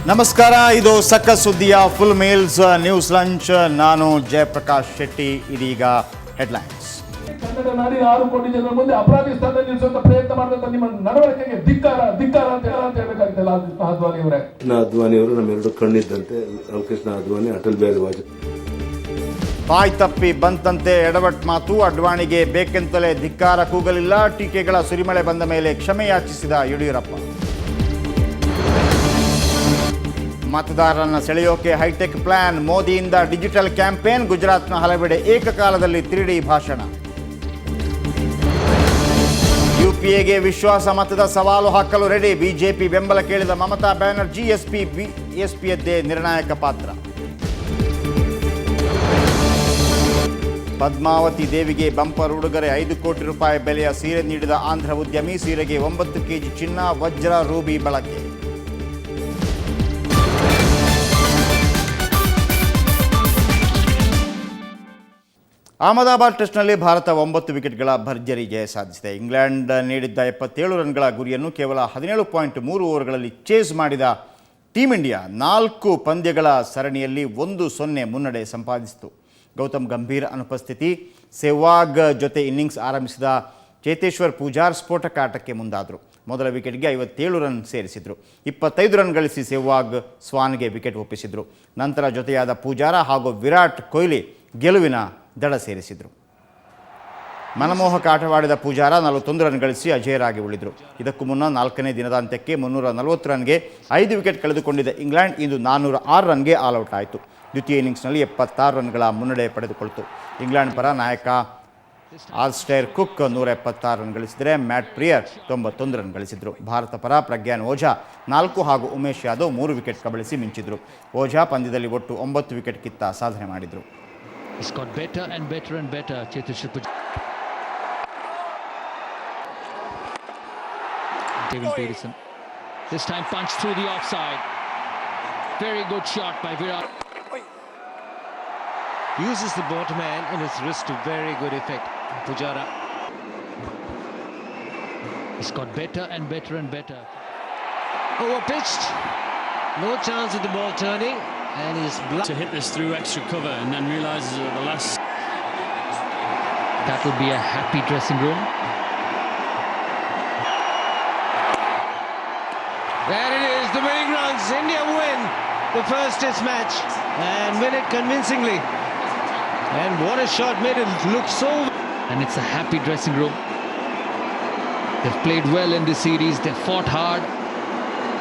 ನಮಸ್ಕಾರ, ಇದು ಸಕ್ಕ ಸುದ್ದಿಯ ಫುಲ್ ಮೇಲ್ಸ್ ನ್ಯೂಸ್ ಲಂಚ್. ನಾನು ಜಯಪ್ರಕಾಶ್ ಶೆಟ್ಟಿ. ಇದೀಗ ಹೆಡ್ಲೈನ್ಸ್. ಕನ್ನಡ ನಾಡಿ 6 ಕೋಟಿ ಜನರ ಮುಂದೆ ಅಪರಾಧಿ ಸ್ಥಾನ ನಿಲ್ಲಿಸುವಂತ ಪ್ರಯತ್ನ ಮಾಡಿದಂತ ನಿಮ್ಮ ನಡವಳಿಕೆಗೆ ಧಿಕ್ಕಾರ ಅಂತ ಹೇಳಬೇಕಾಗಿತ್ತಲ್ಲ ಅದ್ವಾನಿ ಅವರೇ. ಅದ್ವಾನಿ ಅವರು ನಮ್ಮೆರಡು ಕಣ್ಣಿದ್ದಂತೆ. ರಾಮಕೃಷ್ಣ ಅದ್ವಾನಿ, ಅಟಲ್ ಬಿಹಾರಿ ವಾಜಪೇಯಿ. ಬಾಯ್ ತಪ್ಪಿ ಬಂತಂತೆ ಎಡವಟ್ ಮಾತು. ಅಡ್ವಾಣಿಗೆ ಬೇಕೆಂತಲೇ ಧಿಕ್ಕಾರ ಕೂಗಲಿಲ್ಲ. ಟೀಕೆಗಳ ಸುರಿಮಳೆ ಬಂದ ಮೇಲೆ ಕ್ಷಮೆ ಯಾಚಿಸಿದ ಯಡಿಯೂರಪ್ಪ. ಮತದಾರರನ್ನ ಸೆಳೆಯೋಕೆ ಹೈಟೆಕ್ ಪ್ಲಾನ್. ಮೋದಿಯಿಂದ ಡಿಜಿಟಲ್ ಕ್ಯಾಂಪೇನ್. ಗುಜರಾತ್ನ ಹಲವೆಡೆ ಏಕಕಾಲದಲ್ಲಿ 3D ಭಾಷಣ. ಯುಪಿಎಗೆ ವಿಶ್ವಾಸ ಮತದ ಸವಾಲು ಹಾಕಲು ರೆಡಿ. ಬಿಜೆಪಿ ಬೆಂಬಲ ಕೇಳಿದ ಮಮತಾ ಬ್ಯಾನರ್ಜಿ. ಎಸ್ಪಿಯದ್ದೇ ನಿರ್ಣಾಯಕ ಪಾತ್ರ. ಪದ್ಮಾವತಿ ದೇವಿಗೆ ಬಂಪರ್ ಉಡುಗೊರೆ. 5 ಕೋಟಿ ರೂಪಾಯಿ ಬೆಲೆಯ ಸೀರೆ ನೀಡಿದ ಆಂಧ್ರ ಉದ್ಯಮಿ. ಸೀರೆಗೆ 9 ಕೆಜಿ ಚಿನ್ನ, ವಜ್ರ, ರೂಬಿ ಬಳಕೆ. ಅಹಮದಾಬಾದ್ ಟೆಸ್ಟ್ನಲ್ಲಿ ಭಾರತ 9 ವಿಕೆಟ್ಗಳ ಭರ್ಜರಿ ಜಯ ಸಾಧಿಸಿದೆ. ಇಂಗ್ಲೆಂಡ್ ನೀಡಿದ್ದ 77 ರನ್ಗಳ ಗುರಿಯನ್ನು ಕೇವಲ 17.3 ಓವರ್ಗಳಲ್ಲಿ ಚೇಸ್ ಮಾಡಿದ ಟೀಮ್ ಇಂಡಿಯಾ 4 ಪಂದ್ಯಗಳ ಸರಣಿಯಲ್ಲಿ 1-0 ಮುನ್ನಡೆ ಸಂಪಾದಿಸಿತು. ಗೌತಮ್ ಗಂಭೀರ್ ಅನುಪಸ್ಥಿತಿ. ಸೆಹ್ವಾಗ್ ಜೊತೆ ಇನ್ನಿಂಗ್ಸ್ ಆರಂಭಿಸಿದ ಚೇತೇಶ್ವರ್ ಪೂಜಾರ್ ಸ್ಫೋಟಕ ಆಟಕ್ಕೆ ಮುಂದಾದರು. ಮೊದಲ ವಿಕೆಟ್ಗೆ 57 ರನ್ ಸೇರಿಸಿದರು. 25 ರನ್ ಗಳಿಸಿ ಸೆಹ್ವಾಗ್ ಸ್ವಾನ್ಗೆ ವಿಕೆಟ್ ಒಪ್ಪಿಸಿದರು. ನಂತರ ಜೊತೆಯಾದ ಪೂಜಾರ ಹಾಗೂ ವಿರಾಟ್ ಕೊಹ್ಲಿ ಗೆಲುವಿನ ದಡ ಸೇರಿಸಿದರು. ಮನಮೋಹಕ ಆಟವಾಡಿದ ಪೂಜಾರ 41 ರನ್ ಗಳಿಸಿ ಅಜೇಯರಾಗಿ ಉಳಿದರು. ಇದಕ್ಕೂ ಮುನ್ನ 4ನೇ ದಿನದ ಅಂತ್ಯಕ್ಕೆ 340 ರನ್ಗೆ 5 ವಿಕೆಟ್ ಕಳೆದುಕೊಂಡಿದ್ದ ಇಂಗ್ಲೆಂಡ್ ಇಂದು 406 ರನ್ಗೆ ಆಲ್ಔಟ್ ಆಯಿತು. ದ್ವಿತೀಯ ಇನ್ನಿಂಗ್ಸ್ನಲ್ಲಿ 76 ರನ್ಗಳ ಮುನ್ನಡೆ ಪಡೆದುಕೊಳ್ತು. ಇಂಗ್ಲೆಂಡ್ ಪರ ನಾಯಕ ಆಲ್ಸ್ಟೈರ್ ಕುಕ್ 176 ರನ್ ಗಳಿಸಿದರೆ ಮ್ಯಾಟ್ ಪ್ರಿಯರ್ 91 ರನ್ ಗಳಿಸಿದರು. ಭಾರತ ಪರ ಪ್ರಗ್ಯಾನ್ ಓಝಾ 4 ಹಾಗೂ ಉಮೇಶ್ ಯಾದವ್ 3 ವಿಕೆಟ್ ಕಬಳಿಸಿ ಮಿಂಚಿದರು. ಓಝಾ ಪಂದ್ಯದಲ್ಲಿ ಒಟ್ಟು 9 ವಿಕೆಟ್ ಕಿತ್ತ ಸಾಧನೆ ಮಾಡಿದರು. It's got better and better and better. Cheteshwar Pujara. Kevin Peterson. This time punched through the offside. Very good shot by Virat. Uses the bottom hand in his wrist to very good effect. Pujara. It's got better and better and better. Overpitched. No chance of the ball turning. And he's to hit this through extra cover and then realises at the last. That will be a happy dressing room. There it is, the winning runs. India win the first test match and win it convincingly. And what a shot, made it look so. And it's a happy dressing room. They've played well in this series. They've fought hard.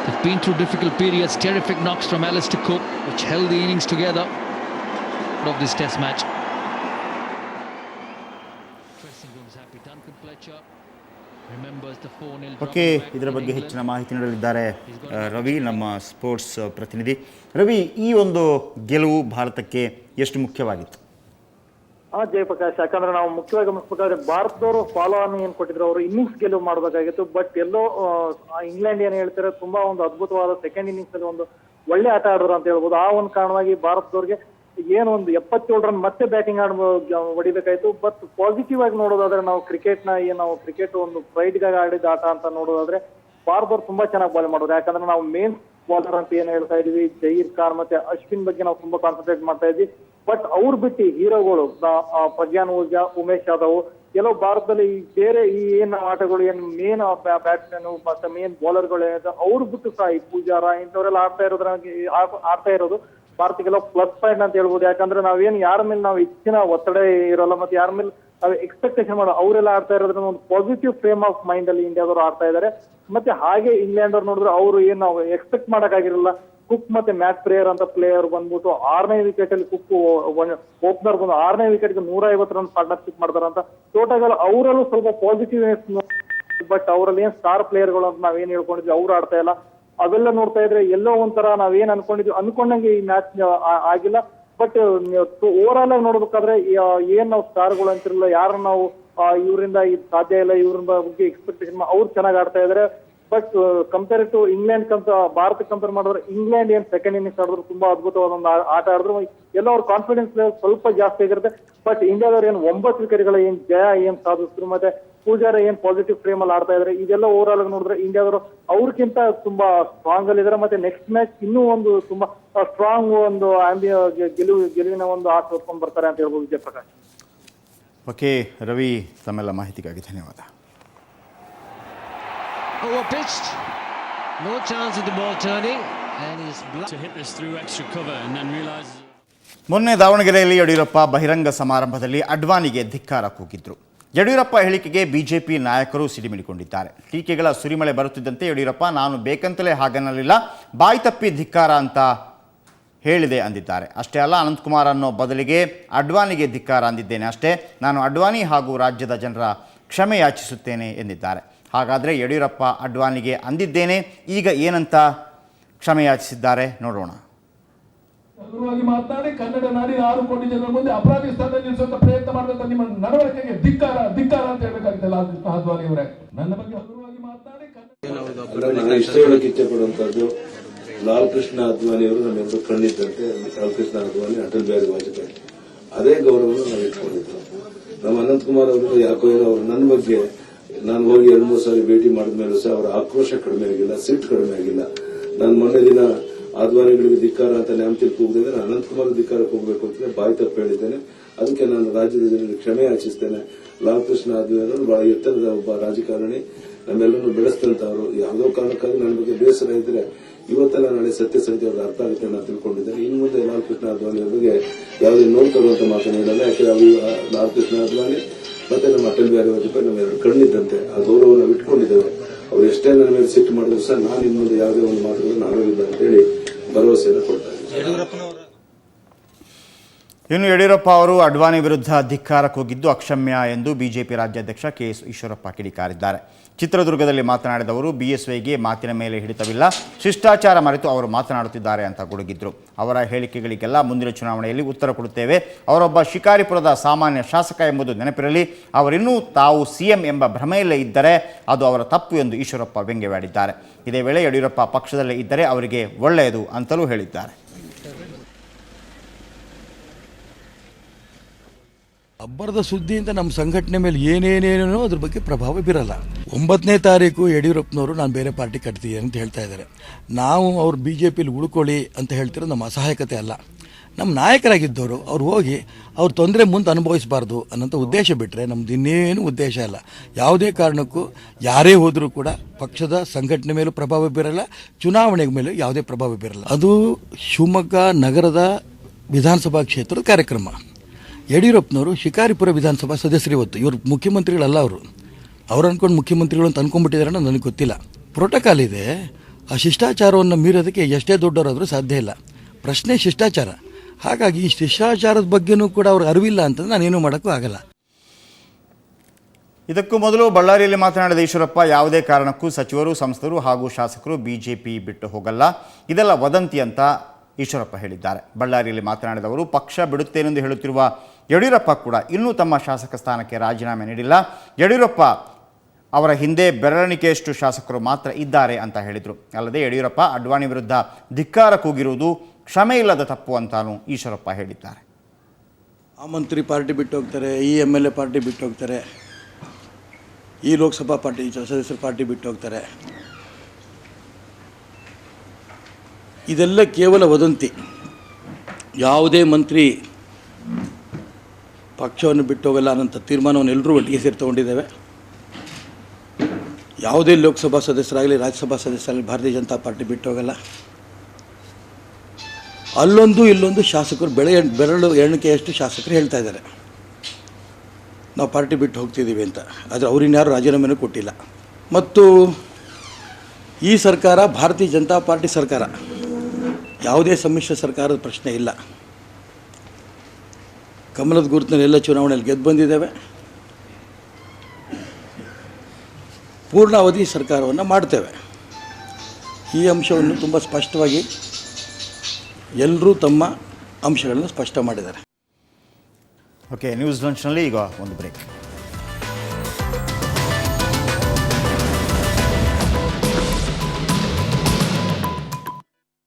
They've been through difficult periods. Terrific knocks from Alistair Cook, which held the innings together of this test match. Dressing room's happy. Duncan Fletcher remembers the 4-0. Okay, ಇದರ ಬಗ್ಗೆ ಹೆಚ್ಚಿನ ಮಾಹಿತಿ ನೀಡಲಿದ್ದಾರೆ ರವಿ, ನಮ್ಮ sports ಪ್ರತಿನಿಧಿ. ರವಿ, ಈ ಒಂದು ಗೆಲುವು ಭಾರತಕ್ಕೆ ಎಷ್ಟು ಮುಖ್ಯವಾಗಿತ್ತು? ಜಯಪ್ರಕಾಶ್, ಯಾಕಂದ್ರೆ ನಾವು ಮುಖ್ಯವಾಗಿ ಗಮನಿಸಬೇಕಾದ್ರೆ ಭಾರತದವರು ಫಾಲೋ ಆನ್ ಏನ್ ಕೊಟ್ಟಿದ್ರು, ಅವರು ಇನ್ನಿಂಗ್ಸ್ ಗೆಲುವು ಮಾಡಬೇಕಾಗಿತ್ತು. ಬಟ್ ಎಲ್ಲೋ ಇಂಗ್ಲೆಂಡ್ ಏನ್ ಹೇಳ್ತಾರೆ, ತುಂಬಾ ಒಂದು ಅದ್ಭುತವಾದ ಸೆಕೆಂಡ್ ಇನ್ನಿಂಗ್ಸ್ ಅಲ್ಲಿ ಒಂದು ಒಳ್ಳೆ ಆಟ ಆಡಿದ್ರು ಅಂತ ಹೇಳ್ಬೋದು. ಆ ಒಂದು ಕಾರಣವಾಗಿ ಭಾರತದವ್ರಿಗೆ ಏನು ಒಂದು 77 ರನ್ ಮತ್ತೆ ಬ್ಯಾಟಿಂಗ್ ಹೊಡಿಬೇಕಾಯ್ತು. ಬಟ್ ಪಾಸಿಟಿವ್ ಆಗಿ ನೋಡೋದಾದ್ರೆ ನಾವು ಕ್ರಿಕೆಟ್ ಒಂದು ಪ್ರೈಡ್ಗಾಗಿ ಆಡಿದ ಆಟ ಅಂತ ನೋಡೋದಾದ್ರೆ ಭಾರತದವ್ರು ತುಂಬಾ ಚೆನ್ನಾಗಿ ಬಾಲ್ ಮಾಡೋದು. ಯಾಕಂದ್ರೆ ನಾವು ಮೇನ್ ಬಾಲರ್ ಅಂತ ಏನ್ ಹೇಳ್ತಾ ಇದೀವಿ, ಜಹೀರ್ ಖಾನ್ ಮತ್ತೆ ಅಶ್ವಿನ್ ಬಗ್ಗೆ ನಾವು ತುಂಬಾ ಕಾನ್ಸಂಟ್ರೇಟ್ ಮಾಡ್ತಾ ಇದ್ವಿ. ಬಟ್ ಅವ್ರು ಬಿಟ್ಟು ಹೀರೋಗಳು ಪ್ರಗ್ಯಾನ್ ಓಝಾ, ಉಮೇಶ್ ಯಾದವ್ ಕೆಲವು ಭಾರತದಲ್ಲಿ ಬೇರೆ ಈ ಏನ್ ಆಟಗಳು ಏನ್ ಮೇನ್ ಬ್ಯಾಟ್ಸ್ಮನ್ ಮತ್ತೆ ಮೇನ್ ಬೌಲರ್ಗಳು ಏನಿದೆ ಅವ್ರು ಬಿಟ್ಟು ಸಹ ಈ ಪೂಜಾರ ಇಂಥವರೆಲ್ಲ ಆಡ್ತಾ ಇರೋದು ಭಾರತಕ್ಕೆಲ್ಲ ಪ್ಲಸ್ ಪಾಯಿಂಟ್ ಅಂತ ಹೇಳ್ಬೋದು. ಯಾಕಂದ್ರೆ ನಾವೇನ್ ಯಾರ ಮೇಲೆ ನಾವು ಹೆಚ್ಚಿನ ಒತ್ತಡ ಇರೋಲ್ಲ, ಮತ್ತೆ ಯಾರ ಮೇಲೆ ನಾವು ಎಕ್ಸ್ಪೆಕ್ಟೇಷನ್ ಮಾಡೋ ಅವರೆಲ್ಲ ಆಡ್ತಾ ಇರೋದ್ರಿಂದ ಒಂದು ಪಾಸಿಟಿವ್ ಫ್ರೇಮ್ ಆಫ್ ಮೈಂಡ್ ಅಲ್ಲಿ ಇಂಡಿಯಾದವರು ಆಡ್ತಾ ಇದ್ದಾರೆ. ಮತ್ತೆ ಹಾಗೆ ಇಂಗ್ಲೆಂಡ್ ಅವ್ರು ನೋಡಿದ್ರೆ ಅವರು ಏನ್ ನಾವು ಎಕ್ಸ್ಪೆಕ್ಟ್ ಮಾಡಕ್ಕಾಗಿರಲ್ಲ. ಕುಕ್ ಮತ್ತೆ ಮ್ಯಾಟ್ ಪ್ರೇಯರ್ ಅಂತ ಪ್ಲೇಯರ್ ಬಂದ್ಬಿಟ್ಟು 6ನೇ ವಿಕೆಟ್ ಅಲ್ಲಿ ಕುಕ್ ಓಪನರ್ ಬಂದು 6ನೇ ವಿಕೆಟ್ಗೆ 150 ರನ್ ಪಾರ್ಟ್ನರ್ಶಿಪ್ ಮಾಡ್ತಾರಂತ. ಟೋಟಲ್ ಅವರಲ್ಲೂ ಸ್ವಲ್ಪ ಪಾಸಿಟಿವ್ನೆಸ್, ಬಟ್ ಅವರಲ್ಲಿ ಏನ್ ಸ್ಟಾರ್ ಪ್ಲೇಯರ್ಗಳು ಅಂತ ನಾವೇನ್ ಹೇಳ್ಕೊಂಡಿದ್ವಿ ಅವ್ರು ಆಡ್ತಾ ಇಲ್ಲ. ಅವೆಲ್ಲ ನೋಡ್ತಾ ಇದ್ರೆ ಎಲ್ಲೋ ಒಂಥರ ನಾವೇನ್ ಅನ್ಕೊಂಡಂಗೆ ಈ ಮ್ಯಾಚ್ ಆಗಿಲ್ಲ. ಬಟ್ ಓವರ್ ಆಲ್ ಆಗಿ ನೋಡ್ಬೇಕಾದ್ರೆ ಏನ್ ನಾವು ಸ್ಟಾರ್ಗಳು ಅಂತಿರಲ್ಲ, ಯಾರು ನಾವು ಇವರಿಂದ ಇದು ಸಾಧ್ಯ ಇಲ್ಲ, ಇವ್ರಿಂದ ಬಗ್ಗೆ ಎಕ್ಸ್ಪೆಕ್ಟೇಷನ್ ಅವ್ರು ಚೆನ್ನಾಗಿ ಆಡ್ತಾ ಇದಾರೆ. But compare to England Bharat compare ಮಾಡಿದ್ರೆ ಇಂಗ್ಲೆಂಡ್ ಏನ್ ಸೆಕೆಂಡ್ ಇನ್ನಿಂಗ್ಸ್ ಆಡಿದ್ರು ತುಂಬಾ ಅದ್ಭುತವಾದ ಒಂದು ಆಟ ಆಡಿದ್ರು. ಎಲ್ಲ ಅವ್ರ ಕಾನ್ಫಿಡೆನ್ಸ್ ಲೆವೆಲ್ ಸ್ವಲ್ಪ ಜಾಸ್ತಿ ಆಗಿರುತ್ತೆ. ಬಟ್ ಇಂಡಿಯಾದವ್ರು ಏನ್ 9 ವಿಕೆಟ್ಗಳ ಏನ್ ಜಯ ಏನ್ ಸಾಧಿಸಿದ್ರು, ಮತ್ತೆ ಪೂಜಾರ ಏನ್ ಪಾಸಿಟಿವ್ ಫ್ರೇಮ್ ಅಲ್ಲಿ ಆಡ್ತಾ ಇದಾರೆ, ಇದೆಲ್ಲ ಓವರ್ ಆಲ್ ನೋಡಿದ್ರೆ ಇಂಡಿಯಾದವರು ಅವ್ರಿಗಿಂತ ತುಂಬಾ ಸ್ಟ್ರಾಂಗ್ ಅಲ್ಲಿ ಇದಾರೆ. ಮತ್ತೆ ನೆಕ್ಸ್ಟ್ ಮ್ಯಾಚ್ ಇನ್ನೂ ಒಂದು ತುಂಬಾ ಸ್ಟ್ರಾಂಗ್ ಒಂದು ಗೆಲುವಿನ ಒಂದು ಆಸೆ ಹೊತ್ಕೊಂಡು ಬರ್ತಾರೆ ಅಂತ ಹೇಳ್ಬೋದು ಜಯಪ್ರಕಾಶ್. ಓಕೆ ರವಿ, ತಮ್ಮೆಲ್ಲ ಮಾಹಿತಿಗಾಗಿ ಧನ್ಯವಾದ. Overpitched, no chance of the ball turning, and he's To hit this through extra cover and then realise. ಮೊನ್ನೆ ದಾವಣಗೆರೆಯಲ್ಲಿ ಯಡಿಯೂರಪ್ಪ ಬಹಿರಂಗ ಸಮಾರಂಭದಲ್ಲಿ ಅಡ್ವಾಣಿಗೆ ಧಿಕ್ಕಾರ ಕೂಗಿದ್ರು. ಯಡಿಯೂರಪ್ಪ ಹೇಳಿಕೆಗೆ ಬಿಜೆಪಿ ನಾಯಕರು ಸಿಡಿಮಿಡಿಕೊಂಡಿದ್ದಾರೆ. ಟೀಕೆಗಳ ಸುರಿಮಳೆ ಬರುತ್ತಿದ್ದಂತೆ ಯಡಿಯೂರಪ್ಪ ನಾನು ಬೇಕಂತಲೇ ಹಾಗನ್ನಲಿಲ್ಲ, ಬಾಯಿ ತಪ್ಪಿ ಧಿಕ್ಕಾರ ಅಂತ ಹೇಳಿದೆ ಅಂದಿದ್ದಾರೆ. ಅಷ್ಟೇ ಅಲ್ಲ, ಅನಂತಕುಮಾರ್ ಅನ್ನೋ ಬದಲಿಗೆ ಅಡ್ವಾಣಿಗೆ ಧಿಕ್ಕಾರ ಅಂದಿದ್ದೇನೆ ಅಷ್ಟೇ, ನಾನು ಅಡ್ವಾಣಿ ಹಾಗೂ ರಾಜ್ಯದ ಜನರ ಕ್ಷಮೆ ಯಾಚಿಸುತ್ತೇನೆ ಎಂದಿದ್ದಾರೆ. ಹಾಗಾದರೆ ಯಡಿಯೂರಪ್ಪ ಅಡ್ವಾಣಿಗೆ ಅಂದಿದ್ದೇನೆ, ಈಗ ಏನಂತ ಕ್ಷಮೆ ಯಾಚಿಸಿದ್ದಾರೆ ನೋಡೋಣ. ಹಗುರವಾಗಿ ಮಾತನಾಡಿ ಕನ್ನಡ ನಾಡಿನ 6 ಕೋಟಿ ಜನರ ಮುಂದೆ ಅಪರಾಧಿ ಸ್ಥಾನದಲ್ಲಿ ನಿಲ್ಲಿಸುವಂತ ಪ್ರಯತ್ನ ಮಾಡಿದಂತ ನಿಮ್ಮ ನಡವಳಿಕೆಗೆ ಧಿಕ್ಕಾರ ಅಂತ ಹೇಳಬೇಕಾಗುತ್ತೆ ಲಾಲ್ ಅದ್ವಾನಿ ಅವರೇ. ನನ್ನ ಬಗ್ಗೆ ಹಗುರವಾಗಿ ಮಾತನಾಡಿ ನಾನು ಇಷ್ಟ ಹೇಳಕ್ಕೆ ಇಚ್ಛೆ ಪಡುವಂತದ್ದು, ಲಾಲ್ ಕೃಷ್ಣ ಅದ್ವಾನಿ ಅವರು ನಮ್ಮೆಲ್ಲರೂ ಕಣ್ಣಿದ್ದಂತೆ. ಲಾಲ್ ಕೃಷ್ಣ ಅದ್ವಾನಿ, ಅಟಲ್ ಬಿಹಾರಿ ವಾಜಪೇಯಿ, ಅದೇ ಗೌರವವನ್ನು ನಾವು ಇಟ್ಕೊಂಡಿದ್ದು. ನಮ್ಮ ಅನಂತಕುಮಾರ್ ಅವರು ಯಾಕೋ ಏನೋ ಅವರು ನನ್ನ ಬಗ್ಗೆ ನಾನು ಹೋಗಿ 2-3 ಸಾರಿ ಭೇಟಿ ಮಾಡಿದ ಮೇಲೂ ಸಹ ಅವರ ಆಕ್ರೋಶ ಕಡಿಮೆ ಆಗಿಲ್ಲ, ಸಿಟ್ಟು ಕಡಿಮೆ ಆಗಿಲ್ಲ. ನಾನು ಮೊನ್ನೆ ದಿನ ಆದ್ವಾನಿಗಳಿಗೆ ಧಿಕ್ಕಾರ ಅಂತ ನ್ಯಾಮತಿಲ್ ಕೂಗಿದ್ರೆ ನಾನು ಅನಂತಕುಮಾರ್ ಧಿಕ್ಕಾರಕ್ಕೆ ಹೋಗಬೇಕು ಅಂತ ಬಾಯಿ ತಪ್ಪು ಹೇಳಿದ್ದೇನೆ. ಅದಕ್ಕೆ ನಾನು ರಾಜ್ಯದ ಜನರಿಗೆ ಕ್ಷಮೆ ಯಾಚಿಸ್ತೇನೆ. ಲಾಲ್ ಕೃಷ್ಣ ಅದ್ವಾನಿ ಬಹಳ ಎತ್ತರದ ಒಬ್ಬ ರಾಜಕಾರಣಿ, ನಮ್ಮೆಲ್ಲರನ್ನು ಬೆಳೆಸಿದಂತವರು. ಯಾವುದೋ ಕಾರಣಕ್ಕಾಗಿ ನನ್ನ ಬಗ್ಗೆ ಬೇಸರ ಇದ್ರೆ ಇವತ್ತೆಲ್ಲ ನಾಳೆ ಸತ್ಯಸಂಧಿ ಅವ್ರಿಗೆ ಅರ್ಥ ಆಗುತ್ತೆ ನಾನು ತಿಳ್ಕೊಂಡಿದ್ದೇನೆ. ಇನ್ನು ಮುಂದೆ ಲಾಲ್ ಕೃಷ್ಣ ಅದ್ವಾನಿ ಅವರಿಗೆ ಯಾವುದೇ ನೋವು ತರುವಂತ ಮಾತನ್ನು ಹೇಳಲ್ಲ. ಯಾಕಂದ್ರೆ ಅವರು ಲಾಲ್ ಕೃಷ್ಣ ಅದ್ವಾನಿ ಮತ್ತೆ ನಮ್ಮ ಅಟಲ್ ಬಿಹಾರಿ ವಾಜಪೇಯಿ ನಮ್ಮೆರಡು ಕಣ್ಣಿದ್ದಂತೆ. ಆ ಗೌರವ ನಾವು ಇಟ್ಕೊಂಡಿದ್ದೇವೆ. ಅವ್ರು ಎಷ್ಟೇ ನನ್ನ ಮೇಲೆ ಸಿಟ್ಟು ಮಾಡಿದ್ರು ಸಹ ನಾನು ಇನ್ನು ಮುಂದೆ ಯಾವುದೇ ಒಂದು ಮಾತುಗಳನ್ನು ಆಡೋದಿಲ್ಲ ಅಂತ ಹೇಳಿ ಭರವಸೆಯನ್ನು ಕೊಡ್ತಾರೆ. ಇನ್ನು ಯಡಿಯೂರಪ್ಪ ಅವರು ಅಡ್ವಾಣಿ ವಿರುದ್ಧ ಧಿಕ್ಕಾರಕ್ಕೆ ಹೋಗಿದ್ದು ಅಕ್ಷಮ್ಯ ಎಂದು ಬಿಜೆಪಿ ರಾಜ್ಯಾಧ್ಯಕ್ಷ ಕೆಎಸ್ ಈಶ್ವರಪ್ಪ ಕಿಡಿಕಾರಿದ್ದಾರೆ. ಚಿತ್ರದುರ್ಗದಲ್ಲಿ ಮಾತನಾಡಿದವರು ಬಿಎಸ್ವೈಗೆ ಮಾತಿನ ಮೇಲೆ ಹಿಡಿತವಿಲ್ಲ, ಶಿಷ್ಟಾಚಾರ ಮರೆತು ಅವರು ಮಾತನಾಡುತ್ತಿದ್ದಾರೆ ಅಂತ ಗುಡುಗಿದ್ರು. ಅವರ ಹೇಳಿಕೆಗಳಿಗೆಲ್ಲ ಮುಂದಿನ ಚುನಾವಣೆಯಲ್ಲಿ ಉತ್ತರ ಕೊಡುತ್ತೇವೆ. ಅವರೊಬ್ಬ ಶಿಕಾರಿಪುರದ ಸಾಮಾನ್ಯ ಶಾಸಕ ಎಂಬುದು ನೆನಪಿರಲಿ. ಅವರಿನ್ನೂ ತಾವು ಸಿಎಂ ಎಂಬ ಭ್ರಮೆಯಲ್ಲೇ ಇದ್ದರೆ ಅದು ಅವರ ತಪ್ಪು ಎಂದು ಈಶ್ವರಪ್ಪ ವ್ಯಂಗ್ಯವಾಡಿದ್ದಾರೆ. ಇದೇ ವೇಳೆ ಯಡಿಯೂರಪ್ಪ ಪಕ್ಷದಲ್ಲೇ ಇದ್ದರೆ ಅವರಿಗೆ ಒಳ್ಳೆಯದು ಅಂತಲೂ ಹೇಳಿದ್ದಾರೆ. ಅಬ್ಬರದ ಸುದ್ದಿಯಿಂದ ನಮ್ಮ ಸಂಘಟನೆ ಮೇಲೆ ಏನೇನೇನೋ ಅದ್ರ ಬಗ್ಗೆ ಪ್ರಭಾವ ಬೀರಲ್ಲ. 9ನೇ ತಾರೀಕು ಯಡಿಯೂರಪ್ಪನವರು ನಾನು ಬೇರೆ ಪಾರ್ಟಿ ಕಟ್ತೀನಿ ಅಂತ ಹೇಳ್ತಾ ಇದ್ದಾರೆ. ನಾವು ಅವ್ರು ಬಿಜೆಪಿಲಿ ಉಳ್ಕೊಳ್ಳಿ ಅಂತ ಹೇಳ್ತಿರೋದು ನಮ್ಮ ಅಸಹಾಯಕತೆ ಅಲ್ಲ. ನಮ್ಮ ನಾಯಕರಾಗಿದ್ದವರು ಅವ್ರು ಹೋಗಿ ಅವ್ರ ತೊಂದರೆ ಮುಂದೆ ಅನುಭವಿಸಬಾರ್ದು ಅನ್ನೋಂಥ ಉದ್ದೇಶ ಬಿಟ್ಟರೆ ನಮ್ದು ಇನ್ನೇನು ಉದ್ದೇಶ ಇಲ್ಲ. ಯಾವುದೇ ಕಾರಣಕ್ಕೂ ಯಾರೇ ಹೋದರೂ ಕೂಡ ಪಕ್ಷದ ಸಂಘಟನೆ ಮೇಲೂ ಪ್ರಭಾವ ಬೀರಲ್ಲ, ಚುನಾವಣೆ ಮೇಲೂ ಯಾವುದೇ ಪ್ರಭಾವ ಬೀರಲ್ಲ. ಅದು ಶಿವಮೊಗ್ಗ ನಗರದ ವಿಧಾನಸಭಾ ಕ್ಷೇತ್ರದ ಕಾರ್ಯಕ್ರಮ. ಯಡಿಯೂರಪ್ಪನವರು ಶಿಕಾರಿಪುರ ವಿಧಾನಸಭಾ ಸದಸ್ಯರು. ಇವತ್ತು ಇವರು ಮುಖ್ಯಮಂತ್ರಿಗಳಲ್ಲ. ಅವ್ರು ಅನ್ಕೊಂಡು ಮುಖ್ಯಮಂತ್ರಿಗಳು ಅಂತ ಅನ್ಕೊಂಡ್ಬಿಟ್ಟಿದ್ದಾರೆ ನನಗೆ ಗೊತ್ತಿಲ್ಲ. ಪ್ರೋಟೋಕಾಲ್ ಇದೆ. ಆ ಶಿಷ್ಟಾಚಾರವನ್ನು ಮೀರೋದಕ್ಕೆ ಎಷ್ಟೇ ದೊಡ್ಡವರಾದರೂ ಸಾಧ್ಯ ಇಲ್ಲ. ಪ್ರಶ್ನೆ ಶಿಷ್ಟಾಚಾರ. ಹಾಗಾಗಿ ಈ ಶಿಷ್ಟಾಚಾರದ ಬಗ್ಗೆನೂ ಕೂಡ ಅವ್ರಿಗೆ ಅರಿವಿಲ್ಲ ಅಂತಂದ್ರೆ ನಾನೇನು ಮಾಡೋಕ್ಕೂ ಆಗಲ್ಲ. ಇದಕ್ಕೂ ಮೊದಲು ಬಳ್ಳಾರಿಯಲ್ಲಿ ಮಾತನಾಡಿದ ಈಶ್ವರಪ್ಪ ಯಾವುದೇ ಕಾರಣಕ್ಕೂ ಸಚಿವರು, ಸಂಸದರು ಹಾಗೂ ಶಾಸಕರು ಬಿಜೆಪಿ ಬಿಟ್ಟು ಹೋಗಲ್ಲ, ಇದೆಲ್ಲ ವದಂತಿ ಅಂತ ಈಶ್ವರಪ್ಪ ಹೇಳಿದ್ದಾರೆ. ಬಳ್ಳಾರಿಯಲ್ಲಿ ಮಾತನಾಡಿದವರು ಪಕ್ಷ ಬಿಡುತ್ತೇನೆಂದು ಹೇಳುತ್ತಿರುವ ಯಡಿಯೂರಪ್ಪ ಕೂಡ ಇನ್ನೂ ತಮ್ಮ ಶಾಸಕ ಸ್ಥಾನಕ್ಕೆ ರಾಜೀನಾಮೆ ನೀಡಿಲ್ಲ. ಯಡಿಯೂರಪ್ಪ ಅವರ ಹಿಂದೆ ಬೆರಳಿಕೆಯಷ್ಟು ಶಾಸಕರು ಮಾತ್ರ ಇದ್ದಾರೆ ಅಂತ ಹೇಳಿದರು. ಅಲ್ಲದೆ ಯಡಿಯೂರಪ್ಪ ಅಡ್ವಾಣಿ ವಿರುದ್ಧ ಧಿಕ್ಕಾರ ಕೂಗಿರುವುದು ಕ್ಷಮೆ ಇಲ್ಲದ ತಪ್ಪು ಅಂತಾನೂ ಈಶ್ವರಪ್ಪ ಹೇಳಿದ್ದಾರೆ. ಆ ಮಂತ್ರಿ ಪಾರ್ಟಿ ಬಿಟ್ಟು ಹೋಗ್ತಾರೆ, ಈ MLA ಪಾರ್ಟಿ ಬಿಟ್ಟು ಹೋಗ್ತಾರೆ, ಈ ಲೋಕಸಭಾ ಪಾರ್ಟಿ ಸದಸ್ಯರ ಪಾರ್ಟಿ ಬಿಟ್ಟು ಹೋಗ್ತಾರೆ. ಇದೆಲ್ಲ ಕೇವಲ ವದಂತಿ. ಯಾವುದೇ ಮಂತ್ರಿ ಪಕ್ಷವನ್ನು ಬಿಟ್ಟು ಹೋಗಲ್ಲ ಅನ್ನೋಂಥ ತೀರ್ಮಾನವನ್ನು ಎಲ್ಲರೂ ಒಟ್ಟಿಗೆ ಸೇರಿ ತಗೊಂಡಿದ್ದೇವೆ. ಯಾವುದೇ ಲೋಕಸಭಾ ಸದಸ್ಯರಾಗಲಿ ರಾಜ್ಯಸಭಾ ಸದಸ್ಯರಾಗಲಿ ಭಾರತೀಯ ಜನತಾ ಪಾರ್ಟಿ ಬಿಟ್ಟು ಹೋಗಲ್ಲ. ಅಲ್ಲೊಂದು ಇಲ್ಲೊಂದು ಶಾಸಕರು ಬೆರಳು ಎಣಿಕೆಯಷ್ಟು ಶಾಸಕರು ಹೇಳ್ತಾ ಇದ್ದಾರೆ ನಾವು ಪಾರ್ಟಿ ಬಿಟ್ಟು ಹೋಗ್ತಿದ್ದೀವಿ ಅಂತ. ಆದರೆ ಅವ್ರಿನ್ಯಾರು ರಾಜೀನಾಮೆನೂ ಕೊಟ್ಟಿಲ್ಲ. ಮತ್ತು ಈ ಸರ್ಕಾರ ಭಾರತೀಯ ಜನತಾ ಪಾರ್ಟಿ ಸರ್ಕಾರ, ಯಾವುದೇ ಸಮ್ಮಿಶ್ರ ಸರ್ಕಾರದ ಪ್ರಶ್ನೆ ಇಲ್ಲ. ಕಮಲದ ಗುರುತಿನಲ್ಲಿ ಎಲ್ಲ ಚುನಾವಣೆಯಲ್ಲಿ ಗೆದ್ದು ಬಂದಿದ್ದೇವೆ. ಪೂರ್ಣಾವಧಿ ಸರ್ಕಾರವನ್ನು ಮಾಡ್ತೇವೆ. ಈ ಅಂಶವನ್ನು ತುಂಬ ಸ್ಪಷ್ಟವಾಗಿ ಎಲ್ಲರೂ ತಮ್ಮ ಅಂಶಗಳನ್ನು ಸ್ಪಷ್ಟ ಮಾಡಿದ್ದಾರೆ. ಓಕೆ, ನ್ಯೂಸ್ ಲಂಚ್ನಲ್ಲಿ ಈಗ ಒಂದು ಬ್ರೇಕ್.